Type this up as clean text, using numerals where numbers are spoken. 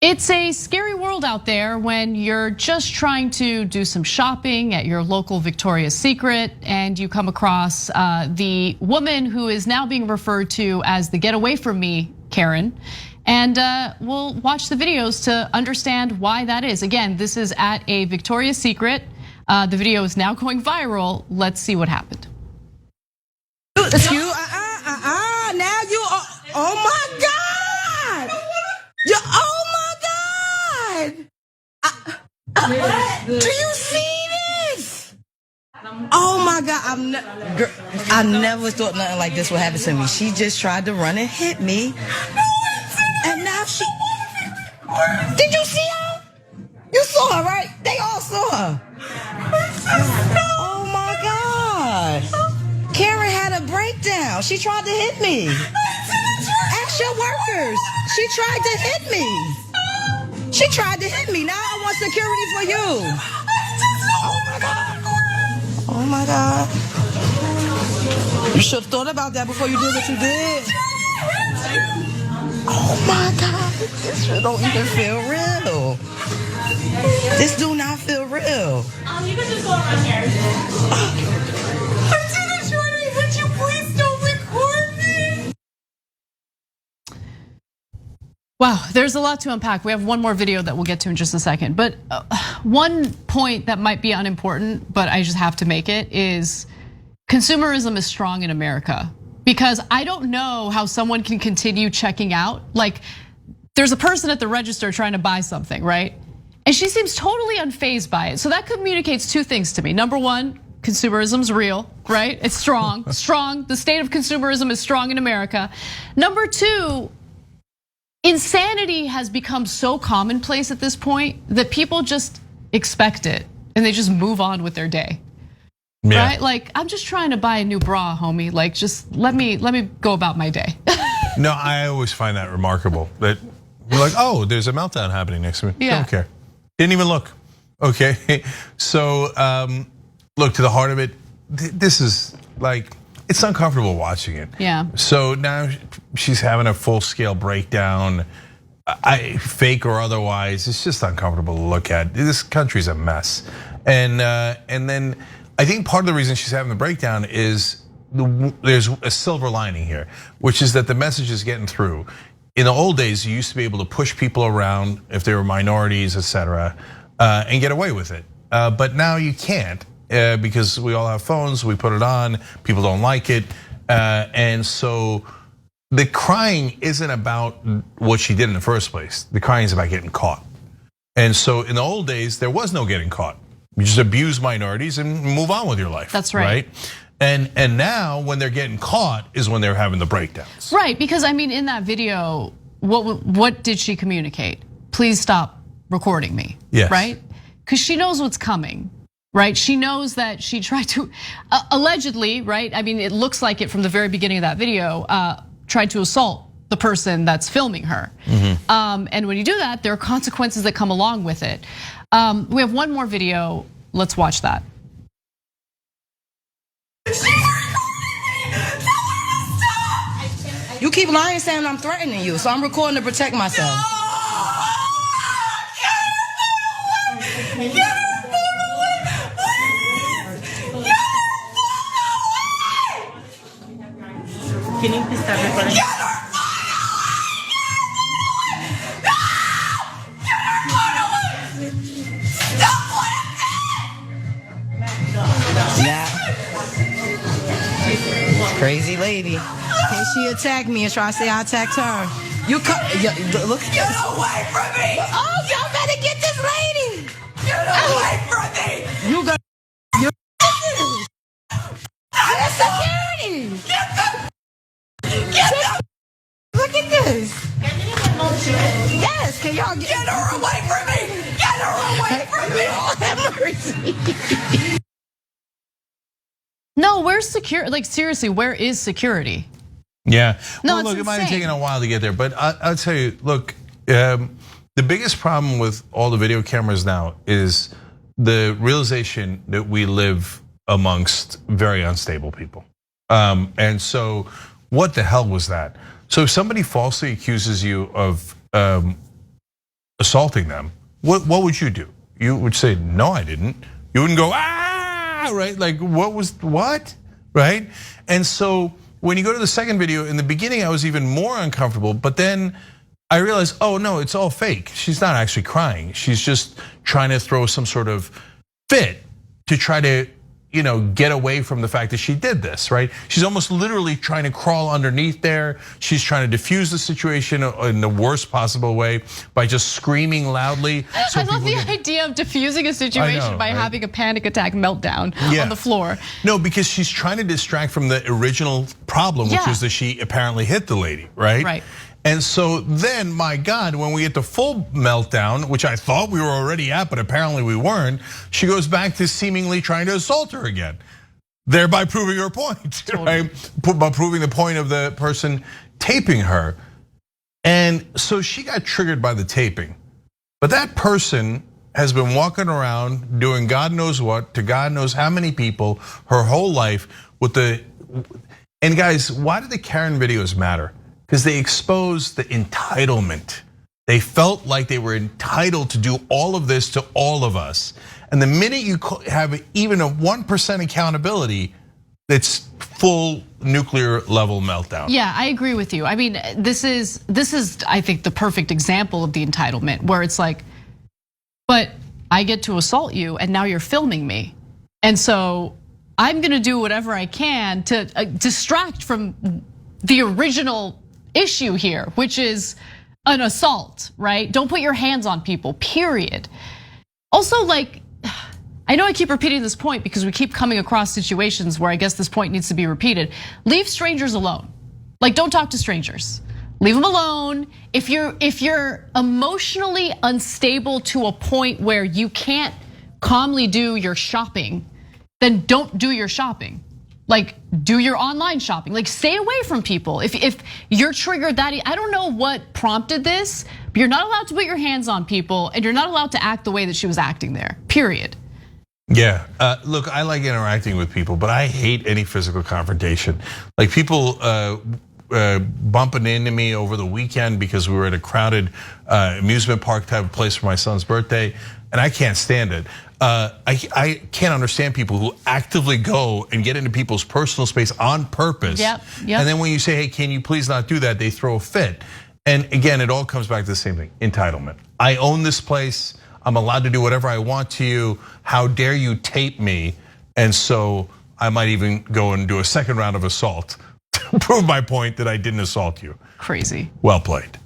It's a scary world out there when you're just trying to do some shopping at your local Victoria's Secret and you come across the woman who is now being referred to as the "get away from me" Karen. And we'll watch the videos to understand why that is. Again, this is at a Victoria's Secret. The video is now going viral. Let's see what happened. Excuse, now you are, oh my God! Oh my God! Do you see this? Oh my God, I never thought nothing like this would happen to me. She just tried to run and hit me. And now did you see her? You saw her, right? They all saw her. Oh my God. Karen had a breakdown. She tried to hit me. Ask your workers. She tried to hit me. She tried to hit me. Now I want security for you. Oh my God. Oh my God. You should have thought about that before you did what you did. Oh my God. This shit don't even feel real. This do not feel real. You can just go around here. Would you please don't record me? Wow, there's a lot to unpack. We have one more video that we'll get to in just a second. But one point that might be unimportant, but I just have to make it, is consumerism is strong in America. Because I don't know how someone can continue checking out. Like, there's a person at the register trying to buy something, right? And she seems totally unfazed by it. So that communicates two things to me. Number one, consumerism's real, right? It's strong, strong. The state of consumerism is strong in America. Number two, insanity has become so commonplace at this point that people just expect it and they just move on with their day. Yeah. Right? Like, I'm just trying to buy a new bra, homie. Like, just let me go about my day. No, I always find that remarkable. That you're like, oh, there's a meltdown happening next to me. Yeah. Don't care. Didn't even look. Okay. So look, to the heart of it, this is like, it's uncomfortable watching it. Yeah. So now she's having a full-scale breakdown, fake or otherwise. It's just uncomfortable to look at. This country's a mess. And then I think part of the reason she's having the breakdown is there's a silver lining here, which is that the message is getting through. In the old days, you used to be able to push people around if they were minorities, etc., and get away with it. But now you can't because we all have phones. We put it on. People don't like it, and so the crying isn't about what she did in the first place. The crying is about getting caught. And so in the old days, there was no getting caught. You just abuse minorities and move on with your life. That's right. And now when they're getting caught is when they're having the breakdowns. Right, because I mean, in that video, what did she communicate? Please stop recording me. Yes. Right? Because she knows what's coming. Right? She knows that she tried to allegedly, right? I mean, it looks like it from the very beginning of that video, tried to assault the person that's filming her. Mm-hmm. And when you do that, there are consequences that come along with it. We have one more video. Let's watch that. You keep lying saying I'm threatening you, so I'm recording to protect myself. Can you please stop recording? Crazy lady. Can she attack me and try to say I attacked her? Look at this. Get away from me! Oh, y'all better get this lady. Get away from me! You got. That's security. Look at this. Yes, can y'all Get her away from me! Get her away from me! have mercy? No, where's security? Like, seriously, where is security? Yeah. No, well, look, it might have insane. taken a while to get there, but I'll tell you, look, the biggest problem with all the video cameras now is the realization that we live amongst very unstable people. And so what the hell was that? So if somebody falsely accuses you of assaulting them, what would you do? You would say, no, I didn't. You wouldn't go, ah, right? Like, what? Right? And so when you go to the second video, in the beginning, I was even more uncomfortable, but then I realized, oh no, it's all fake. She's not actually crying. She's just trying to throw some sort of fit to try to, get away from the fact that she did this, right? She's almost literally trying to crawl underneath there. She's trying to diffuse the situation in the worst possible way by just screaming loudly. So I love the idea of diffusing a situation by having a panic attack meltdown on the floor. No, because she's trying to distract from the original problem, which is that she apparently hit the lady, right? Right. And so then, my God, when we get the full meltdown, which I thought we were already at, but apparently we weren't, she goes back to seemingly trying to assault her again, thereby proving her point, right? By proving the point of the person taping her. And so she got triggered by the taping. But that person has been walking around doing God knows what to God knows how many people her whole life with and guys, why do the Karen videos matter? Because they expose the entitlement. They felt like they were entitled to do all of this to all of us. And the minute you have even a 1% accountability, it's full nuclear level meltdown. Yeah, I agree with you. I mean, this is I think the perfect example of the entitlement, where it's like, but I get to assault you and now you're filming me. And so I'm gonna do whatever I can to distract from the original issue here, which is an assault, right? Don't put your hands on people, period. Also, like, I know I keep repeating this point because we keep coming across situations where I guess this point needs to be repeated. Leave strangers alone. Like, don't talk to strangers. Leave them alone. If you're emotionally unstable to a point where you can't calmly do your shopping, then don't do your shopping. Like, do your online shopping. Like, stay away from people. If you're triggered that, I don't know what prompted this, but you're not allowed to put your hands on people and you're not allowed to act the way that she was acting there, period. Yeah, look, I like interacting with people, but I hate any physical confrontation. Like people bumping into me over the weekend because we were at a crowded amusement park type of place for my son's birthday, and I can't stand it. I can't understand people who actively go and get into people's personal space on purpose. Yep. And then when you say, hey, can you please not do that? They throw a fit. And again, it all comes back to the same thing, entitlement. I own this place. I'm allowed to do whatever I want to you. How dare you tape me? And so I might even go and do a second round of assault to prove my point that I didn't assault you. Crazy. Well played.